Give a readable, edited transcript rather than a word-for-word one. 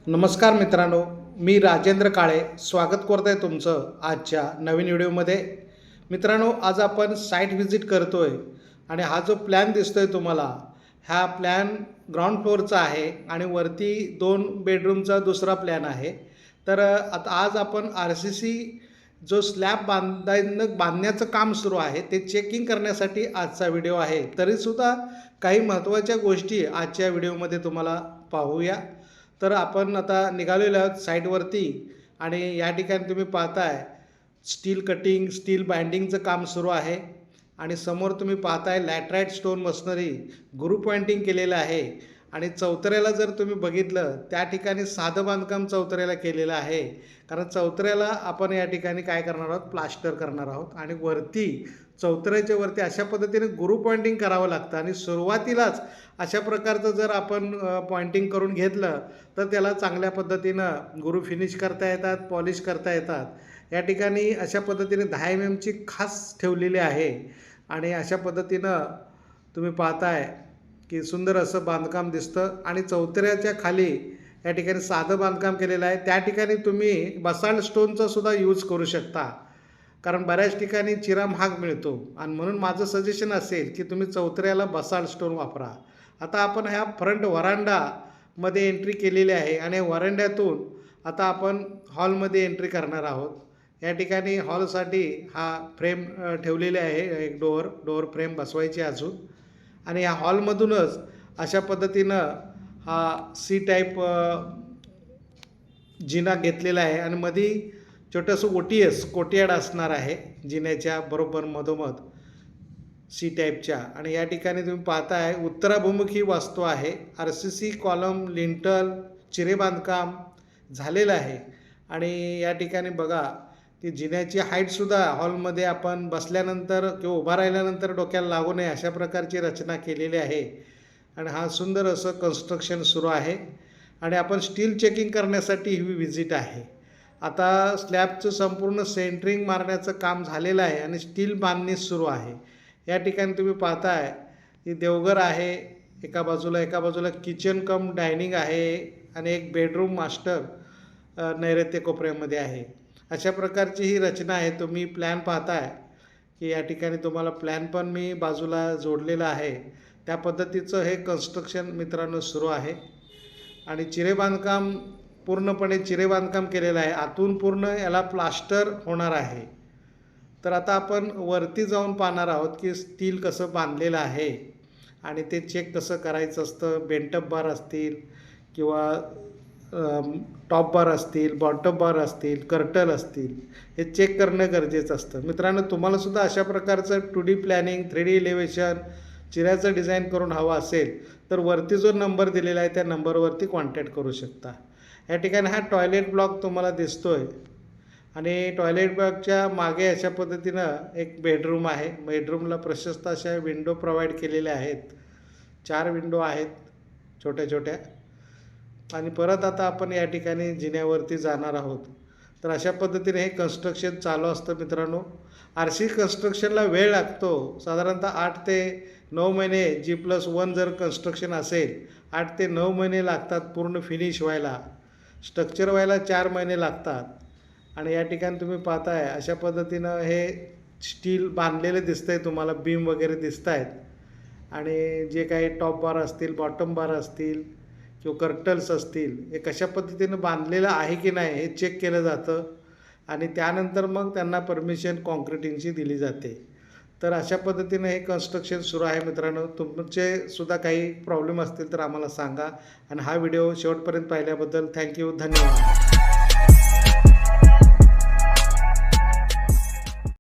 नमस्कार मित्रांनो, मी राजेंद्र काळे स्वागत करतो आहे तुमचं आजच्या नवीन व्हिडिओमध्ये. मित्रांनो, आज आपण साईट व्हिजिट करतो आहे आणि हा जो प्लॅन दिसतो आहे तुम्हाला, हा प्लॅन ग्राउंड फ्लोअरचा आहे आणि वरती 2 बेडरूमचा दुसरा प्लॅन आहे. तर आता आज आपण RCC जो स्लॅब बांधण्याचं काम सुरू आहे ते चेकिंग करण्यासाठी आजचा व्हिडिओ आहे. तरीसुद्धा काही महत्त्वाच्या गोष्टी आजच्या व्हिडिओमध्ये तुम्हाला पाहूया. तर आपण आता निघालेलो आहोत साईटवरती आणि या ठिकाणी तुम्ही पाहताय स्टील कटिंग, स्टील बाइंडिंगचं काम सुरू आहे आणि समोर तुम्ही पाहताय लॅटराईट स्टोन मशनरी गुरु पॉइंटिंग केलेलं आहे. आणि चौतऱ्याला जर तुम्ही बघितलं त्या ठिकाणी साधं बांधकाम चौतऱ्याला केलेलं आहे, कारण चौतऱ्याला आपण या ठिकाणी काय करणार आहोत, प्लास्टर करणार आहोत. आणि वरती चौतऱ्याच्या वरती अशा पद्धतीने गुरु पॉइंटिंग करावं लागतं आणि सुरुवातीलाच अशा प्रकारचं जर आपण पॉइंटिंग करून घेतलं तर त्याला चांगल्या पद्धतीनं गुरु फिनिश करता येतात, पॉलिश करता येतात. या ठिकाणी अशा पद्धतीने 10 mm खास ठेवलेली आहे आणि अशा पद्धतीनं तुम्ही पाहताय की सुंदर असं बांधकाम दिसतं. आणि चौतऱ्याच्या खाली या ठिकाणी साधं बांधकाम केलेलं आहे. त्या ठिकाणी तुम्ही बसाल्ट स्टोनचा सुद्धा यूज करू शकता, कारण बऱ्याच ठिकाणी चिरा महाग मिळतो आणि म्हणून माझं सजेशन असेल की तुम्ही चौतऱ्याला बसाल्ट स्टोन वापरा. आता आपण ह्या फ्रंट व्हरांडामध्ये एंट्री केलेली आहे आणि व्हरांड्यातून आता आपण हॉलमध्ये एंट्री करणार आहोत. या ठिकाणी हॉलसाठी हा फ्रेम ठेवलेले आहे, एक डोअर फ्रेम बसवायची अजून. आणि ह्या हॉलमधूनच अशा पद्धतीनं हा सी टाईप जिना घेतलेला आहे आणि मध्ये छोटंसं OTS कोर्टयार्ड असणार आहे जिन्याच्या बरोबर मधोमध सी टाईपच्या. आणि या ठिकाणी तुम्ही पाहताय उत्तराभिमुखी वास्तू आहे. RCC कॉलम, लिंटल, चिरे बांधकाम झालेलं आहे. आणि या ठिकाणी बघा की जिन्याची हाईटसुद्धा हॉलमध्ये आपण बसल्यानंतर किंवा उभा राहिल्यानंतर डोक्याला लागू नये अशा प्रकारची रचना केलेली आहे. आणि हा सुंदर असं कन्स्ट्रक्शन सुरू आहे आणि आपण स्टील चेकिंग करण्यासाठी ही विजिट आहे. आता स्लॅबचं संपूर्ण सेंटरिंग मारण्याचं काम झालेलं आहे आणि स्टील बांधणी सुरू आहे. या ठिकाणी तुम्ही पाहताय की देवघर आहे एका बाजूला किचन कम डायनिंग आहे आणि एक बेडरूम मास्टर नैऋत्य कोपऱ्यामध्ये आहे. अशा प्रकारची ही रचना आहे. तुम्ही प्लॅन पाहताय की या ठिकाणी तुम्हाला प्लॅन पण मी बाजूला जोडलेला आहे. त्या पद्धतीचं हे कन्स्ट्रक्शन मित्रांनो सुरू आहे. आणि चिरे बांधकाम पूर्णपणे चिरे बांधकाम केलेलं आहे. आतून पूर्ण याला प्लास्टर होणार आहे. तर आता आपण वरती जाऊन पाहणार आहोत की स्टील कसं बांधलेलं आहे आणि ते चेक कसं करायचं असतं. बेंटअप बार असतील किंवा टॉप बार असतील, बॉटम बार असतील, कर्टल असतील, हे चेक करणं गरजेचं असतं. मित्रांनो, तुम्हालासुद्धा अशा प्रकारचं 2D planning, 3D elevation, चिऱ्याचं design करून हवं असेल तर वरती जो नंबर दिलेला आहे त्या नंबरवरती कॉन्टॅक्ट करू शकता. या ठिकाणी हा टॉयलेट ब्लॉक तुम्हाला दिसतो आहे आणि टॉयलेट ब्लॉकच्या मागे अशा पद्धतीनं एक बेडरूम आहे. बेडरूमला प्रशस्त अशा विंडो प्रोव्हाइड केलेल्या आहेत. 4 विंडो आहेत छोट्या छोट्या. आणि परत आता आपण या ठिकाणी जिन्यावरती जाणार आहोत. तर अशा पद्धतीने हे कन्स्ट्रक्शन चालू असतं मित्रांनो. RC कन्स्ट्रक्शनला वेळ लागतो साधारणतः 8 ते 9 महिने. G+1 जर कन्स्ट्रक्शन असेल 8 ते 9 महिने लागतात पूर्ण फिनिश व्हायला. स्ट्रक्चर व्हायला 4 महिने लागतात. आणि या ठिकाणी तुम्ही पाहताय अशा पद्धतीनं हे स्टील बांधलेले दिसतंय तुम्हाला, बीम वगैरे दिसत आहेत. आणि जे काही टॉप बार असतील, बॉटम बार असतील किंवा कर्टल्स असतील, हे कशा पद्धतीनं बांधलेलं आहे की नाही हे चेक केलं जातं आणि त्यानंतर मग त्यांना परमिशन कॉन्क्रिटिंगची दिली जाते. तर अशा पद्धतीनं हे कन्स्ट्रक्शन सुरू आहे मित्रांनो. तुमचे सुद्धा काही प्रॉब्लेम असतील तर आम्हाला सांगा. आणि हा व्हिडिओ शेवटपर्यंत पाहिल्याबद्दल थँक्यू, धन्यवाद.